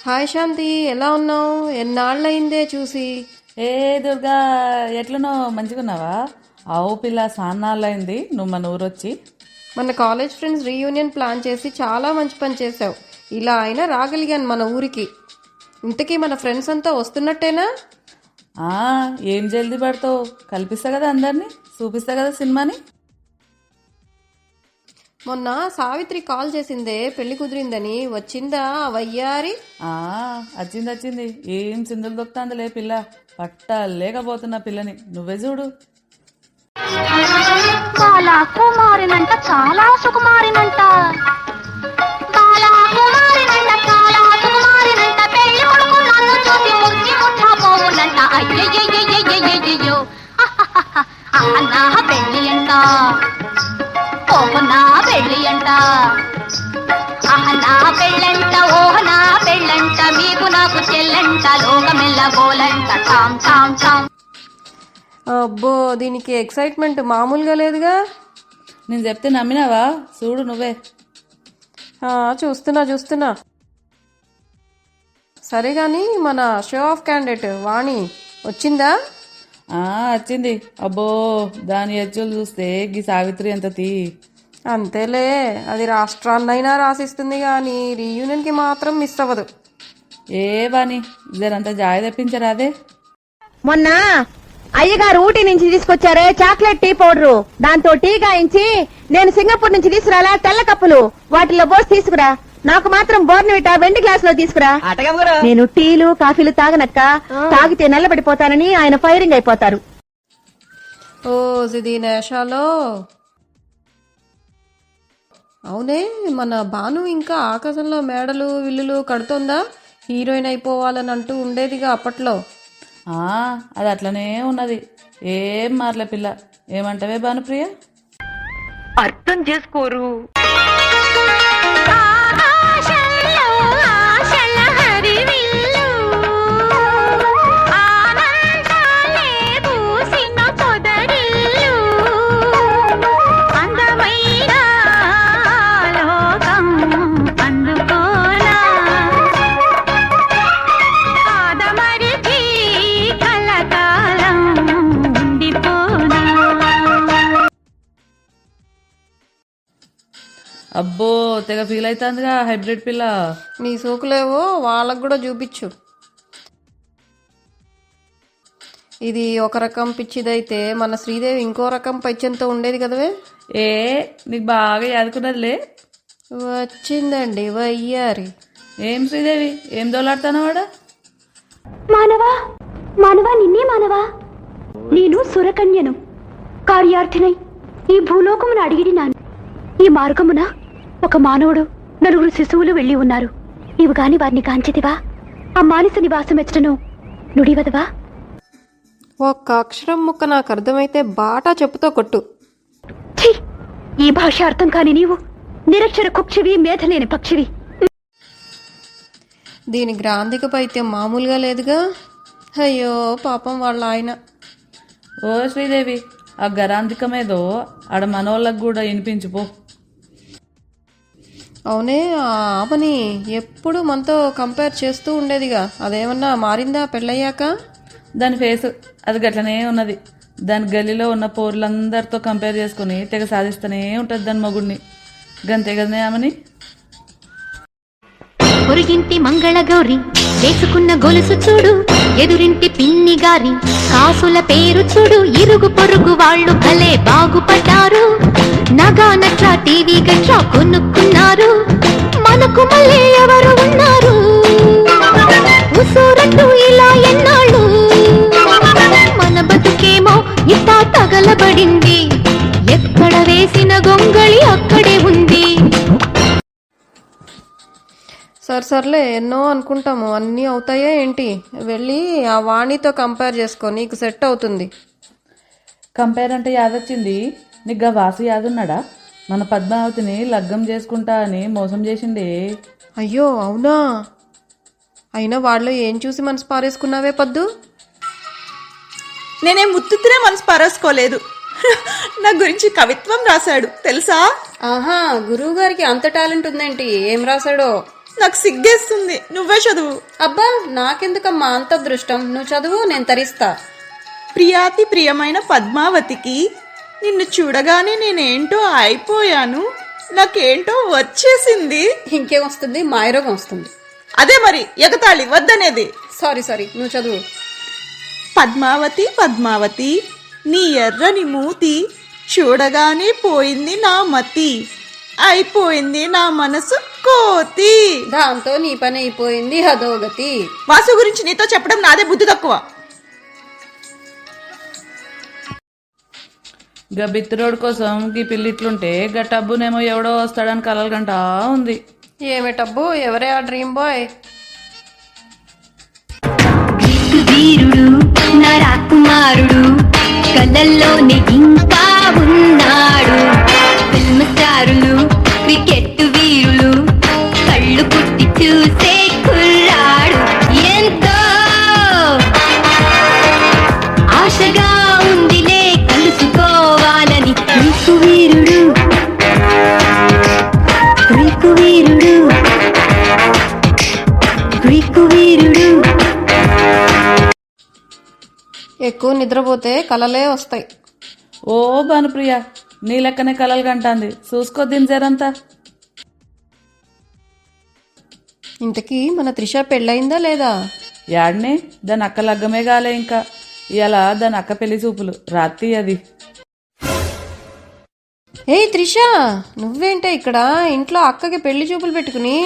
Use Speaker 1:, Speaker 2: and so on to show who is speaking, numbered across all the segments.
Speaker 1: Hi శాంతి, ఎలా ఉన్నావు? ఎన్నాళ్ళయిందే చూసి.
Speaker 2: ఏ దుర్గా, ఎట్లనో మంచిగున్నావా? ఆవు పిల్ల సాన్నాళ్ళయింది నువ్వు మన ఊరొచ్చి.
Speaker 1: మన కాలేజ్ ఫ్రెండ్స్ రీయూనియన్ ప్లాన్ చేసి చాలా మంచి పని చేసావు. ఇలా అయినా రాగలిగాను మన ఊరికి. ఇంతకీ మన ఫ్రెండ్స్ అంతా వస్తున్నట్టేనా?
Speaker 2: ఏం జల్దీ పడతావు, కల్పిస్తా కదా అందరినీ, చూపిస్తా కదా సినిమాని.
Speaker 1: మొన్న సావిత్రి కాల్ చేసిందే పెళ్లి కుదిరిందని, వచ్చిందా వయ్యారి?
Speaker 2: వచ్చింది. ఏం సిందులు దొక్కుతాందిలే పిల్ల, పట్టలేకపోతున్నా పిల్లని, నువ్వే చూడు.
Speaker 3: బాలా కుమారినంట, చాలా సుకుమారినంట, బాలా కుమారినంట, చాలా సుకుమారినంట, పెళ్లి కొడుకు నన్ను చూసి ముచ్చి ముట్టబోవునంట. అయ్యయ్యయ్యయ్యయ్యయ్యో, నా పెళ్లి అంట, ఓహ్ నా పెళ్లి అంట, నా పెళ్ళంట, ఓహ్ నా పెళ్ళంట, మీకు నాకు చెల్లంట, లోకమెల్ల బోలంట, టామ్ టామ్ టామ్.
Speaker 1: అబ్బో, దీనికి ఎక్సైట్మెంట్ మామూలుగా లేదుగా.
Speaker 2: నేను చెప్తే నమ్మినావా? చూడు నువ్వే.
Speaker 1: చూస్తున్నా. సరే గాని మన షో ఆఫ్ క్యాండిడేట్ వాణి వచ్చిందా?
Speaker 2: వచ్చింది. అబ్బో, దాని ఎచ్చులు చూస్తే గీ సావిత్రి ఎంత తీ.
Speaker 1: అంతేలే, అది రాష్ట్రాన్నైనా రాసిస్తుంది గాని రీయూనియన్ కి మాత్రం మిస్ అవ్వదు.
Speaker 2: ఏ వాణి, జరంతా జాయ తెప్పించరాదే.
Speaker 4: మొన్న అయ్యగారు ఊటీ నుంచి తీసుకొచ్చారే చాక్లెట్ టీ పౌడరు, దాంతో టీ గాయించి నేను సింగపూర్ నుంచి తీసుకురాలా తెల్ల కప్పులు, వాటిలో పోసి తీసుకురా. నాకు మాత్రం బోర్నవిటా వెండి గ్లాస్ లో తీసుకురా. నేను టీలు కాఫీలు తాగనక్క, తాగితే నల్లబడిపోతానని ఆయన ఫైరింగ్ అయిపోతారు.
Speaker 1: ఓ ఇది నేషాలో. అవునే, మన భాను ఇంకా ఆకాశంలో మేడలు విల్లులు కడుతోందా? హీరోయిన్ అయిపోవాలని అంటూ ఉండేదిగా అప్పట్లో.
Speaker 2: అది అట్లనే ఉన్నది, ఏం మారలే పిల్ల. ఏమంటవే భానుప్రియ?
Speaker 4: అర్థం చేసుకోరు.
Speaker 2: అబ్బో, తెగ ఫీల్ అవుతుందిగా హైబ్రిడ్ పిల్ల.
Speaker 1: నీ సోకులేవో వాళ్ళకు కూడా చూపించు. ఇది ఒక రకం పిచ్చిదైతే మన శ్రీదేవి ఇంకో రకం పైచంతో ఉండేది కదవే.
Speaker 2: నీకు బాగా యాదుకున్నదిలే.
Speaker 1: వచ్చిందండి వయ్యారి.
Speaker 2: ఏం శ్రీదేవి, ఏం దోలాడుతాను వాడ?
Speaker 3: మానవా నిన్నే మానవా, నేను సురకన్యను, కార్యార్థినై ఈ భూలోకమును అడిగిడినాను. ఈ మార్గమున ఒక మానవుడు, 4 శిశువులు వెళ్లి ఉన్నారు. నీవు గాని వారిని కాంచితివా? ఆ మానస నివాసం ఎచ్చటను నుడివదవా?
Speaker 1: ఒక్క అక్షరం ముక్క నాకు అర్థమైతే బాటా చెప్పుతో కొట్టు.
Speaker 3: ఈ భాష అర్థం కాని నీవు నిరక్షర కుక్షివి, మేధలేని పక్షివి.
Speaker 1: దీని గ్రాంధిక పైత్యం మామూలుగా లేదుగా. అయ్యో పాపం వాళ్ళ ఆయన.
Speaker 2: ఓ శ్రీదేవి, ఆ గరాంధికమేదో ఆడ మనోళ్ళకు కూడా వినిపించుపో.
Speaker 1: అవునే, ఆమెని ఎప్పుడు మనతో కంపేర్ చేస్తూ ఉండేదిగా, అదేమన్నా మారిందా పెళ్ళయ్యాక?
Speaker 2: దాని ఫేసు అది గట్లనే ఉన్నది. దాని గల్లీలో ఉన్న పోర్లందరితో కంపేర్ చేసుకుని తెగ సాధిస్తూనే ఉంటుంది దాని మొగుడిని. గంతే కదనే ఆమెని.
Speaker 3: పొరుగింటి మంగళ గౌరి వేసుకున్న గొలుసు చూడు, ఎదురింటి పిన్ని గారి కాసుల పేరు చూడు, ఇరుగు పొరుగు వాళ్ళు భలే బాగుపడ్డారు, నగా నట్రా టీవీ గట్రా కొనుక్కున్నారు, మనకు మళ్ళీ ఎవరు ఉన్నారు, ఉసూరట్టు ఇలా ఎన్నాళ్ళు, మన బతుకేమో ఇట్టా తగలబడింది, ఎక్కడ వేసిన గొంగళి అక్కడే ఉంది.
Speaker 1: సర్లే, ఎన్నో అనుకుంటాము, అన్నీ అవుతాయా ఏంటి? వెళ్ళి ఆ వాణితో కంపేర్ చేసుకో, నీకు సెట్ అవుతుంది.
Speaker 2: కంపేర్ అంటే యాదొచ్చింది నీకు. వాసు యాదున్నాడా? మన పద్మావతిని లగ్గం చేసుకుంటా అని మోసం చేసిండే.
Speaker 1: అయ్యో అవునా? అయినా వాళ్ళు ఏం చూసి మనసు పారేసుకున్నావే పద్దు?
Speaker 5: నేనేం ముత్తునే మనసు పారేసుకోలేదు. నా గురించి కవిత్వం రాశాడు తెలుసా?
Speaker 1: ఆహా, గురువు గారికి అంత టాలెంట్ ఉందేంటి? ఏం రాశాడో?
Speaker 5: నాకు సిగ్గేస్తుంది. నువ్వే చదువు.
Speaker 1: అబ్బా నాకెందుకమ్మా అంత అదృష్టం, నువ్వు చదువు, నేను తరిస్తా.
Speaker 5: ప్రియాతి ప్రియమైన పద్మావతికి నిన్ను చూడగానే నేనేంటో అయిపోయాను, నాకేంటో వచ్చేసింది.
Speaker 1: ఇంకేం వస్తుంది, మాయరోగం వస్తుంది.
Speaker 5: అదే మరి ఎగతాళి వద్దనేది.
Speaker 1: సారీ నువ్వు చదువు.
Speaker 5: పద్మావతి పద్మావతి నీ ఎర్రని మూతి చూడగానే పోయింది నా మతి, అయిపోయింది నా మనసు కోతి.
Speaker 1: దాంతో నీ పని అయిపోయింది అధోగతి.
Speaker 5: వాసు గురించి నీతో చెప్పడం నాదే బుద్ధి తక్కువ.
Speaker 2: గా బిత్తిరోడ్ కోసం గీ పిల్లిట్లుంటే గా టబ్బునేమో ఎవడో వస్తాడని కలలు గంటా ఉంది.
Speaker 1: ఏమిటబ్బు, ఎవరే ఆ డ్రీమ్ బాయ్?
Speaker 3: గ్రీకు వీరుడు నా రాకుమారుడు కళ్ళల్లోనే ఇంకా ఉన్నాడు. ఫిల్మ్ స్టారులు క్రికెట్ వీరులు కళ్ళు పుట్టి చూసే కుర్రాడు. ఎంతో ఆశగా ఉందిలే కలుసుకోవాలని. గ్రీకు వీరుడు గ్రీకు వీరుడు గ్రీకు వీరుడు.
Speaker 1: ఎక్కువ నిద్రపోతే కలలే వస్తాయి.
Speaker 2: ఓ భానుప్రియ, నీ లెక్కనే కలలు గంటాంది, చూసుకో దీని జరంతా.
Speaker 1: ఇంతకీ మన త్రిష పెళ్ళయిందా లేదా?
Speaker 2: యాడ్నే దాని అక్క లగ్గమే గాలే ఇంకా. ఇలా దాని అక్క పెళ్లి చూపులు రాత్రి అది.
Speaker 1: ఏయ్ త్రిష, నువ్వేంటే ఇక్కడ? ఇంట్లో అక్కకి పెళ్లి చూపులు పెట్టుకుని.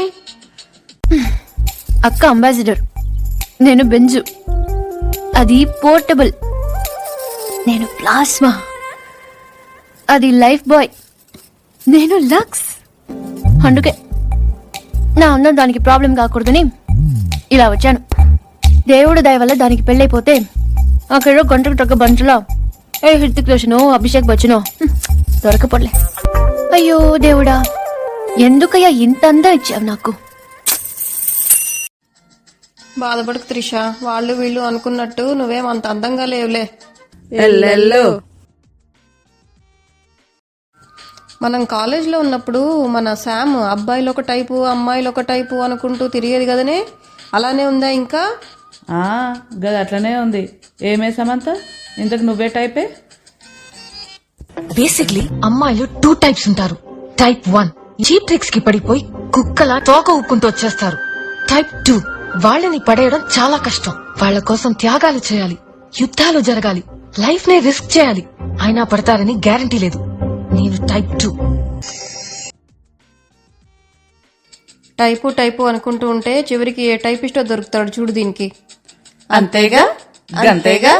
Speaker 6: అక్క అంబాసిడర్, నేను బెంజు, అది పోర్టబుల్. నేను ప్లాస్మా, అది లైఫ్ బాయ్. నేను లక్స్. అందుకే నా అందం దానికి ప్రాబ్లం కాకూడదని ఇలా వచ్చాను. దేవుడు దయ వల్ల దానికి పెళ్ళైపోతే అక్కడ గంటకు తగ్గ బంచులో ఏ హృతిక్ రోషనో అభిషేక్ బచ్చనో దొరకపోలే. అయ్యో దేవుడా, ఎందుకయ్యా ఇంత అందం ఇచ్చావు నాకు?
Speaker 1: బాధపడకు త్రిష, వాళ్ళు వీళ్ళు అనుకున్నట్టు నువ్వేం అంత అందంగా లేవులే.
Speaker 2: ఎల్లెల్లో
Speaker 1: మనం కాలేజ్లో ఉన్నప్పుడు మన శామ్ అబ్బాయిలు ఒక టైపు అమ్మాయిలు ఒక టైపు అనుకుంటూ తిరిగేది కదనే, అలానే ఉందా ఇంకా?
Speaker 2: గది అట్లనే ఉంది. ఏమే సమంత, ఇంతకు నువ్వే టైపే?
Speaker 7: బేసిక్లీ అమ్మాయిలు 2 టైప్స్ ఉంటారు. టైప్ 1 చీప్ ట్రిక్స్ కి పడిపోయి కుక్కలా తోక ఊక్కుంటూ వచ్చేస్తారు. టైప్ 2 వాళ్ళని పడేయడం చాలా కష్టం. వాళ్ళ కోసం త్యాగాలు చేయాలి, యుద్ధాలు జరగాలి, లైఫ్ నే రిస్క్ చేయాలి, అయినా పడతారని గ్యారంటీ లేదు. నేను టైప్ 2.
Speaker 1: టైపు అనుకుంటూ ఉంటే చివరికి ఏ టైపిస్టో దొరుకుతాడు చూడు దీనికి.
Speaker 2: అంతేగా గంతేగా.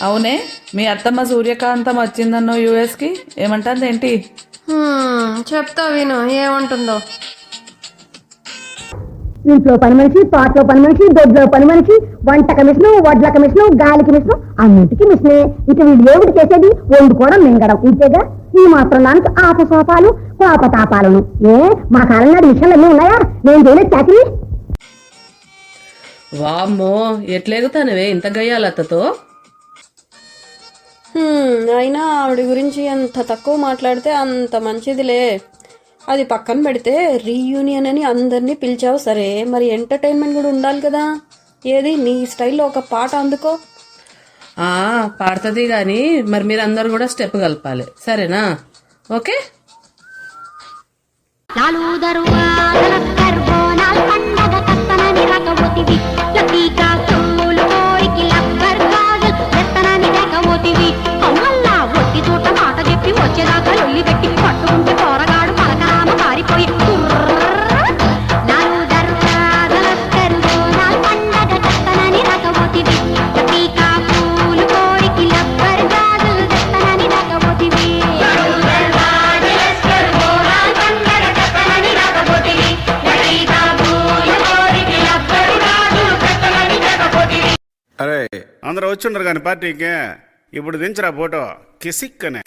Speaker 2: అవునే, మీ అత్తమ్మ సూర్యకాంతం వచ్చిందన్నో యుఎస్ కి, ఏమంటుంది ఏంటి?
Speaker 1: చెప్తా విను ఏమంటుందో.
Speaker 4: ఇంట్లో పని మనిషి, తోటలో పని మనిషి, దొడ్లో పని మనిషి, వంట కమిషను, వడ్ల కమిషను, గాలి కమిషను, అన్నింటికి మిషనే. ఇక వీళ్ళు ఏమిటి చేసేది? వండుకోవడం, మింగడం, ఇంతేగా. ఈ మాత్రం దానికి ఆపసోపాలు, కోపతాపాలను. మా కాలం నాడు మిషన్లు అన్నీ ఉన్నాయా? నేను చేయలేదు చాకరీ.
Speaker 8: వామ్మో, ఎట్లేగుతానవే ఇంత గయ్యాలత్తతో?
Speaker 1: అయినా ఆవిడ గురించి ఎంత తక్కువ మాట్లాడితే అంత మంచిదిలే. అది పక్కన పెడితే రీయూనియన్ అని అందరినీ పిలిచావు సరే, మరి ఎంటర్టైన్మెంట్ కూడా ఉండాలి కదా. ఏది నీ స్టైల్లో ఒక పాట అందుకో.
Speaker 8: పాడుతుంది గాని మరి మీరందరూ కూడా స్టెప్ కలపాలి, సరేనా? ఓకే.
Speaker 3: వచ్చేదాకా లొల్లి పెట్టి పట్టుకుంటే పోరగాడు పలకరామ పారిపోయి
Speaker 9: అరే అందరూ వచ్చుండరు కానీ పార్టీకి ఇప్పుడు దించరా ఫోటో కిసిక్ అనే.